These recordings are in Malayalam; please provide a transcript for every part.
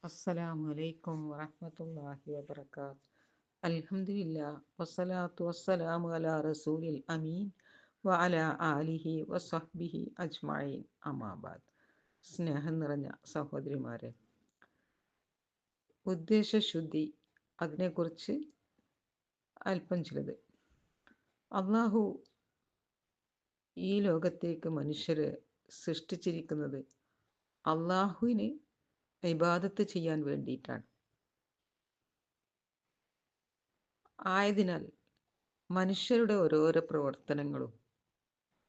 അസ്സലാമു അലൈക്കും വറഹ്മത്തുള്ളാഹി വബറകാത്ത്. അൽഹംദുലില്ലാ വസ്സലാത്തു വസ്സലാമു അലാ റസൂലിൽ അമീൻ വഅലാ ആലിഹി വസഹ്ബിഹി അജ്മഈൻ. അമ്മാബാദ്. സ്നേഹം നിറഞ്ഞ സഹോദരിമാരെ, ഉദ്ദേശശുദ്ധി, അതിനെക്കുറിച്ച് അല്പം ചിലത്. അള്ളാഹു ഈ ലോകത്തേക്ക് മനുഷ്യരെ സൃഷ്ടിച്ചിരിക്കുന്നത് അള്ളാഹുവിന് ഇബാദത്ത് ചെയ്യാൻ വേണ്ടിയിട്ടാണ്. ആയതിനാൽ മനുഷ്യരുടെ ഓരോരോ പ്രവർത്തനങ്ങളും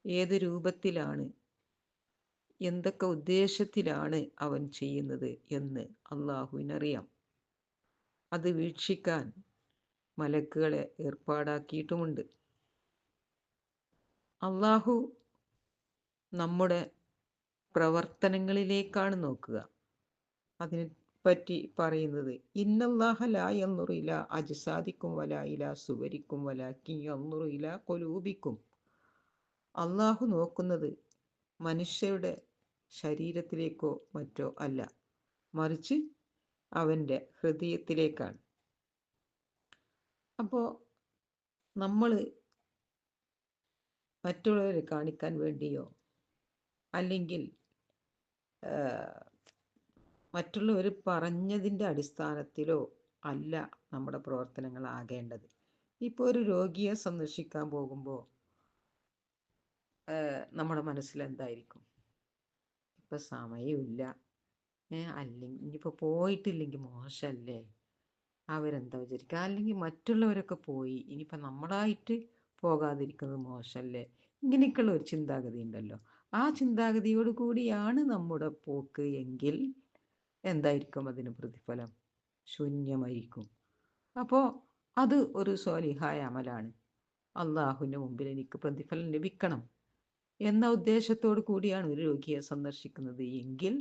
ഏത് രൂപത്തിലാണ്, എന്തൊക്കെ ഉദ്ദേശത്തിലാണ് അവൻ ചെയ്യുന്നത് എന്ന് അള്ളാഹുവിനറിയാം. അത് വീക്ഷിക്കാൻ മലക്കുകളെ ഏർപ്പാടാക്കിയിട്ടുമുണ്ട്. അള്ളാഹു നമ്മുടെ പ്രവർത്തനങ്ങളിലേക്കാണ് നോക്കുക. അതിനെ പറ്റി പറയുന്നത് ഇന്നല്ലാഹ ലാ യൻദുറു ഇലാ അജ്സാദിക്കും വലാ ഇലാ സുവരിക്കും വലാകിൻ യൻദുറു ഇലാ ഖുലൂബിക്കും. അള്ളാഹു നോക്കുന്നത് മനുഷ്യരുടെ ശരീരത്തിലേക്കോ മറ്റോ അല്ല, മറിച്ച് അവൻ്റെ ഹൃദയത്തിലേക്കാണ്. അപ്പോൾ നമ്മൾ മറ്റുള്ളവരെ കാണിക്കാൻ വേണ്ടിയോ അല്ലെങ്കിൽ മറ്റുള്ളവർ പറഞ്ഞതിൻ്റെ അടിസ്ഥാനത്തിലോ അല്ല നമ്മുടെ പ്രവർത്തനങ്ങളാകേണ്ടത്. ഇപ്പോൾ ഒരു രോഗിയെ സന്ദർശിക്കാൻ പോകുമ്പോൾ നമ്മുടെ മനസ്സിലെന്തായിരിക്കും? ഇപ്പം സമയമില്ല, അല്ലെങ്കിൽ ഇനിയിപ്പോൾ പോയിട്ടില്ലെങ്കിൽ മോശമല്ലേ, അവരെന്താ വിചാരിക്കുക, അല്ലെങ്കിൽ മറ്റുള്ളവരൊക്കെ പോയി ഇനിയിപ്പോൾ നമ്മളായിട്ട് പോകാതിരിക്കുന്നത് മോശമല്ലേ, ഇങ്ങനെയൊക്കെയുള്ള ഒരു ചിന്താഗതി ഉണ്ടല്ലോ. ആ ചിന്താഗതിയോട് കൂടിയാണ് നമ്മുടെ പോക്ക് എങ്കിൽ എന്തായിരിക്കും അതിന് പ്രതിഫലം? ശൂന്യമായിരിക്കും. അപ്പോൾ അത് ഒരു സ്വാലിഹായ അമലാണ്. അള്ളാഹുവിൻ്റെ മുമ്പിൽ എനിക്ക് പ്രതിഫലം ലഭിക്കണം എന്ന ഉദ്ദേശത്തോടു കൂടിയാണ് ഒരു രോഗിയെ സന്ദർശിക്കുന്നത് എങ്കിൽ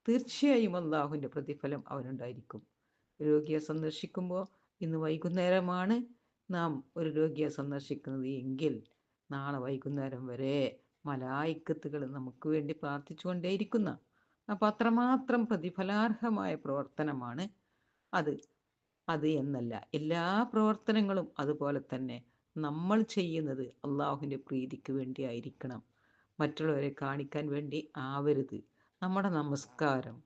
തീർച്ചയായും അള്ളാഹുവിൻ്റെ പ്രതിഫലം അവനുണ്ടായിരിക്കും. രോഗിയെ സന്ദർശിക്കുമ്പോൾ ഇന്ന് വൈകുന്നേരമാണ് നാം ഒരു രോഗിയെ സന്ദർശിക്കുന്നത് എങ്കിൽ നാളെ വൈകുന്നേരം വരെ മലായിക്കത്തുകൾ നമുക്ക് വേണ്ടി പ്രാർത്ഥിച്ചുകൊണ്ടേയിരിക്കുന്ന, അപ്പം അത്രമാത്രം പ്രതിഫലാർഹമായ പ്രവർത്തനമാണ് അത് എന്നല്ല, എല്ലാ പ്രവർത്തനങ്ങളും അതുപോലെ തന്നെ നമ്മൾ ചെയ്യുന്നത് അള്ളാഹുവിൻ്റെ പ്രീതിക്ക് വേണ്ടി ആയിരിക്കണം, മറ്റുള്ളവരെ കാണിക്കാൻ വേണ്ടി ആവരുത്. നമ്മുടെ നമസ്കാരം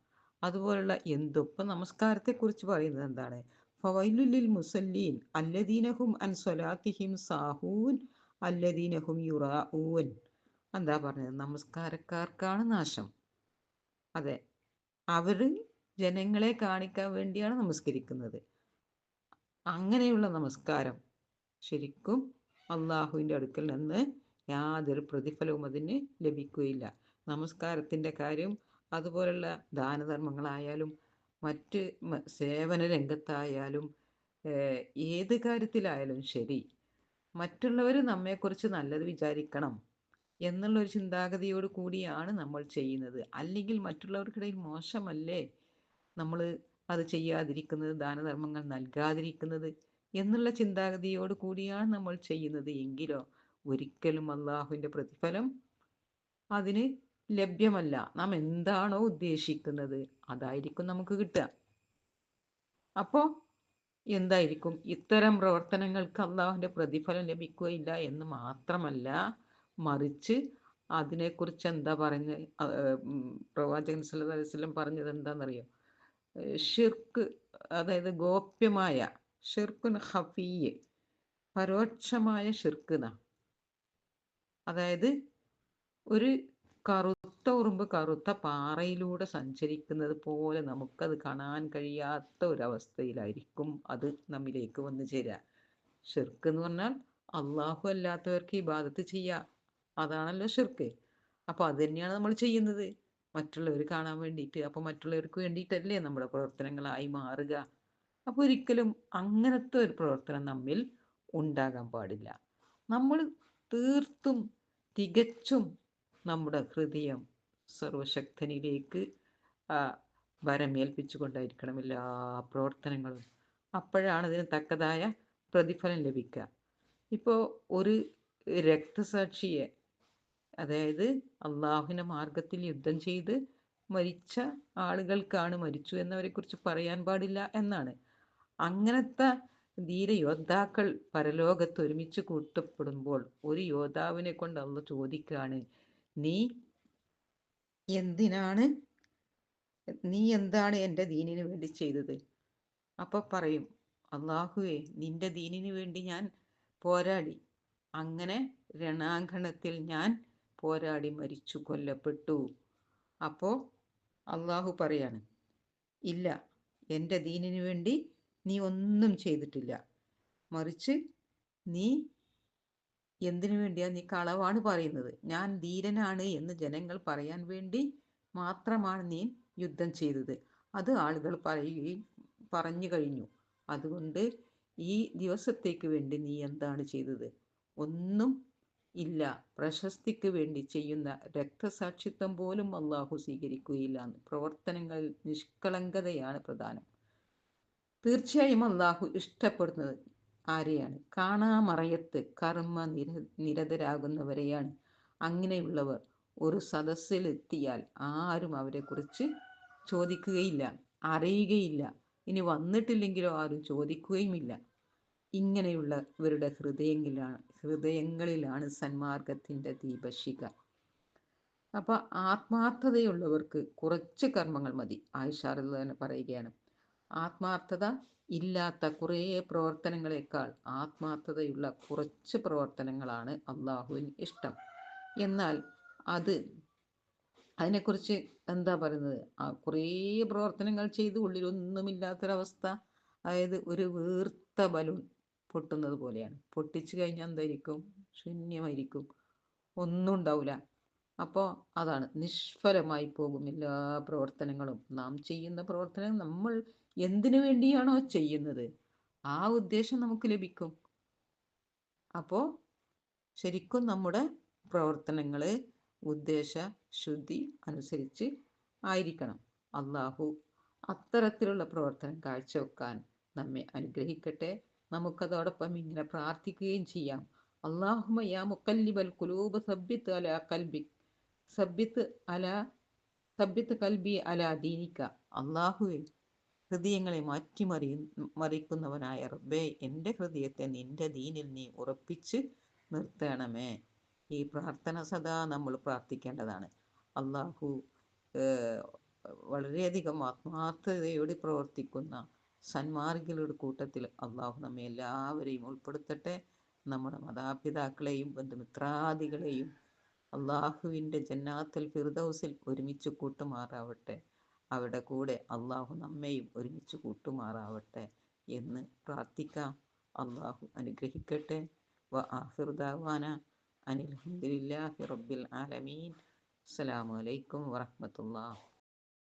അതുപോലുള്ള ഇപ്പം നമസ്കാരത്തെക്കുറിച്ച് പറയുന്നത് എന്താണ്? ഫവൈലുലിൽ മുസല്ലീൻ അല്ലദീനഹും അൻ സ്വലാത്തിഹിം സാഹൂൻ അല്ലദീനഹും യുറാഊൻ. എന്താ പറഞ്ഞത്? നമസ്കാരക്കാർക്കാണ് നാശം. അതെ, അവർ ജനങ്ങളെ കാണിക്കാൻ വേണ്ടിയാണ് നമസ്കരിക്കുന്നത്. അങ്ങനെയുള്ള നമസ്കാരം ശരിക്കും അള്ളാഹുവിൻ്റെ അടുക്കൽ നിന്ന് യാതൊരു പ്രതിഫലവും അതിന് ലഭിക്കുകയില്ല. നമസ്കാരത്തിൻ്റെ കാര്യം അതുപോലുള്ള ദാനധർമ്മങ്ങളായാലും മറ്റ് സേവന രംഗത്തായാലും ഏത് കാര്യത്തിലായാലും ശരി, മറ്റുള്ളവർ നമ്മെക്കുറിച്ച് നല്ലത് വിചാരിക്കണം എന്നുള്ളൊരു ചിന്താഗതിയോട് കൂടിയാണ് നമ്മൾ ചെയ്യുന്നത്. അല്ലെങ്കിൽ മറ്റുള്ളവർക്കിടയിൽ മോശമല്ലേ നമ്മൾ അത് ചെയ്യാതിരിക്കുന്നത്, ദാനധർമ്മങ്ങൾ നൽകാതിരിക്കുന്നത് എന്നുള്ള ചിന്താഗതിയോട് കൂടിയാണ് നമ്മൾ ചെയ്യുന്നത് എങ്കിലോ ഒരിക്കലും അള്ളാഹുവിൻ്റെ പ്രതിഫലം അതിന് ലഭ്യമല്ല. നാം എന്താണോ ഉദ്ദേശിക്കുന്നത് അതായിരിക്കും നമുക്ക് കിട്ടുക. അപ്പോൾ എന്തായിരിക്കും? ഇത്തരം പ്രവർത്തനങ്ങൾക്ക് അള്ളാഹുവിൻ്റെ പ്രതിഫലം ലഭിക്കുകയില്ല എന്ന് മാത്രമല്ല, മറിച്ച് അതിനെക്കുറിച്ച് എന്താ പറഞ്ഞത്? പ്രവാചകൻ സല്ലല്ലാഹു അലൈഹി വസല്ലം പറഞ്ഞത് എന്താണെന്നറിയോ? ഷിർക്ക്, അതായത് ഗോപ്യമായ ഷിർക്കുൻ ഖഫീയ്, പരോക്ഷമായ ഷിർക്ക്. അതായത് ഒരു കറുത്ത ഉറുമ്പ് കറുത്ത പാറയിലൂടെ സഞ്ചരിക്കുന്നത് പോലെ നമുക്കത് കാണാൻ കഴിയാത്ത ഒരവസ്ഥയിലായിരിക്കും അത് നമ്മിലേക്ക് വന്നു ചേരുക. ഷിർക്ക് എന്ന് പറഞ്ഞാൽ അള്ളാഹു അല്ലാത്തവർക്ക് ഇബാദത്ത് ചെയ്യുക, അതാണല്ലോ ഷിർക്ക്. അപ്പോൾ അത് തന്നെയാണ് നമ്മൾ ചെയ്യുന്നത്, മറ്റുള്ളവർ കാണാൻ വേണ്ടിയിട്ട്. അപ്പോൾ മറ്റുള്ളവർക്ക് വേണ്ടിയിട്ടല്ലേ നമ്മുടെ പ്രവർത്തനങ്ങളായി മാറുക. അപ്പോൾ ഒരിക്കലും അങ്ങനത്തെ ഒരു പ്രവർത്തനം നമ്മിൽ ഉണ്ടാകാൻ പാടില്ല. നമ്മൾ തീർത്തും തികച്ചും നമ്മുടെ ഹൃദയം സർവശക്തനിലേക്ക് വരമേൽപ്പിച്ചുകൊണ്ടായിരിക്കണം എല്ലാ പ്രവർത്തനങ്ങളും. അപ്പോഴാണ് അതിന് തക്കതായ പ്രതിഫലം ലഭിക്കുക. ഇപ്പോൾ ഒരു രക്തസാക്ഷിയെ, അതായത് അള്ളാഹുവിൻ്റെ മാർഗത്തിൽ യുദ്ധം ചെയ്ത് മരിച്ച ആളുകൾക്കാണ് മരിച്ചു എന്നവരെ കുറിച്ച് പറയാൻ പാടില്ല എന്നാണ്. അങ്ങനത്തെ ധീരയോദ്ധാക്കൾ പരലോകത്ത് ഒരുമിച്ച് കൂട്ടപ്പെടുമ്പോൾ ഒരു യോദ്ധാവിനെ കൊണ്ട് അള്ളാഹ് ചോദിക്കാണ്, നീ എന്തിനാണ് നീ എന്താണ് എൻ്റെ ദീനിന് വേണ്ടി ചെയ്തത്? അപ്പൊ പറയും, അള്ളാഹുവേ, നിന്റെ ദീനിന് വേണ്ടി ഞാൻ പോരാടി, അങ്ങനെ രണാങ്കണത്തിൽ ഞാൻ പോരാടി മരിച്ചു കൊല്ലപ്പെട്ടു. അപ്പോ അള്ളാഹു പറയാണ്, ഇല്ല, എൻ്റെ ദീനിന് വേണ്ടി നീ ഒന്നും ചെയ്തിട്ടില്ല, മറിച്ച് നീ എന്തിനു വേണ്ടിയാ നീ കളവാണ് പറയുന്നത്. ഞാൻ ധീരനാണ് എന്ന് ജനങ്ങൾ പറയാൻ വേണ്ടി മാത്രമാണ് നീ യുദ്ധം ചെയ്തത്. അത് ആളുകൾ പറഞ്ഞു കഴിഞ്ഞു. അതുകൊണ്ട് ഈ ദിവസത്തേക്ക് വേണ്ടി നീ എന്താണ് ചെയ്തത്? ഒന്നും ഇല്ല. പ്രശസ്തിക്ക് വേണ്ടി ചെയ്യുന്ന രക്തസാക്ഷിത്വം പോലും അള്ളാഹു സ്വീകരിക്കുകയില്ല. പ്രവർത്തനങ്ങളിൽ നിഷ്കളങ്കതയാണ് പ്രധാനം. തീർച്ചയായും അള്ളാഹു ഇഷ്ടപ്പെടുന്നത് ആരെയാണ്? കാണാമറയത്ത് കർമ്മ നിരതരാകുന്നവരെയാണ്. അങ്ങനെയുള്ളവർ ഒരു സദസ്സിലെത്തിയാൽ ആരും അവരെക്കുറിച്ച് ചോദിക്കുകയില്ല, അറിയുകയില്ല. ഇനി വന്നിട്ടില്ലെങ്കിലോ ആരും ചോദിക്കുകയുമില്ല. ഇങ്ങനെയുള്ളവരുടെ ഹൃദയങ്ങളിലാണ് സന്മാർഗത്തിന്റെ ദീപശിഖ. അപ്പൊ ആത്മാർത്ഥതയുള്ളവർക്ക് കുറച്ച് കർമ്മങ്ങൾ മതി. ആയിഷ റളിയല്ലാഹു പറയുകയാണ്, ആത്മാർത്ഥത ഇല്ലാത്ത കുറേ പ്രവർത്തനങ്ങളെക്കാൾ ആത്മാർത്ഥതയുള്ള കുറച്ച് പ്രവർത്തനങ്ങളാണ് അള്ളാഹുവിന് ഇഷ്ടം. എന്നാൽ അതിനെക്കുറിച്ച് എന്താ പറയുന്നത്? കുറേ പ്രവർത്തനങ്ങൾ ചെയ്ത് ഉള്ളിലൊന്നുമില്ലാത്തൊരവസ്ഥ, അതായത് ഒരു വീർത്ത ബലൂൺ പൊട്ടുന്നത് പോലെയാണ്. പൊട്ടിച്ചു കഴിഞ്ഞാൽ എന്തായിരിക്കും? ശൂന്യമായിരിക്കും, ഒന്നും ഉണ്ടാവില്ല. അപ്പോൾ അതാണ്, നിഷ്ഫലമായി പോകും എല്ലാ പ്രവർത്തനങ്ങളും. നാം ചെയ്യുന്ന പ്രവർത്തനം നമ്മൾ എന്തിനു വേണ്ടിയാണോ ചെയ്യുന്നത് ആ ഉദ്ദേശം നമുക്ക് ലഭിക്കും. അപ്പോൾ ശരിക്കും നമ്മുടെ പ്രവർത്തനങ്ങള് ഉദ്ദേശ ശുദ്ധി അനുസരിച്ച് ആയിരിക്കണം. അള്ളാഹു അത്തരത്തിലുള്ള പ്രവർത്തനം കാഴ്ചവെക്കാൻ നമ്മെ അനുഗ്രഹിക്കട്ടെ. നമുക്കതോടൊപ്പം ഇങ്ങനെ പ്രാർത്ഥിക്കുകയും ചെയ്യാം. അല്ലാഹുമ്മ യാ മുഖല്ലിബൽ ഖുലൂബ് സബ്ബിത് അലാ ഖൽബിക് സബ്ബിത് ഖൽബി അലാ ദീനിക. അല്ലാഹുവേ, ഹൃദയങ്ങളെ മറിക്കുന്നവനായ റബ്ബേ, എൻ്റെ ഹൃദയത്തെ നിന്റെ ദീനിൽ നീ ഉറപ്പിച്ച് നിർത്തണമേ. ഈ പ്രാർത്ഥന സദാ നമ്മൾ പ്രാർത്ഥിക്കേണ്ടതാണ്. അള്ളാഹു വളരെയധികം ആത്മാർത്ഥതയോടെ പ്രവർത്തിക്കുന്ന സന്മാർഗികളുടെ കൂട്ടത്തിൽ അള്ളാഹു നമ്മെ എല്ലാവരെയും ഉൾപ്പെടുത്തട്ടെ. നമ്മുടെ മാതാപിതാക്കളെയും ബന്ധുമിത്രാദികളെയും അള്ളാഹുവിൻ്റെ ജന്നാത്തുൽ ഫിർദൗസിൽ ഒരുമിച്ച് കൂട്ടുമാറാവട്ടെ. അവരുടെ കൂടെ അള്ളാഹു നമ്മെയും ഒരുമിച്ച് കൂട്ടുമാറാവട്ടെ എന്ന് പ്രാർത്ഥിക്കാം. അള്ളാഹു അനുഗ്രഹിക്കട്ടെ. വ ആഖിറു ദഅ്വാന അനിൽ ഹംദുലില്ലാഹി റബ്ബിൽ ആലമീൻ. അസ്സലാമു അലൈക്കും വറഹ്മത്തുള്ളാഹി.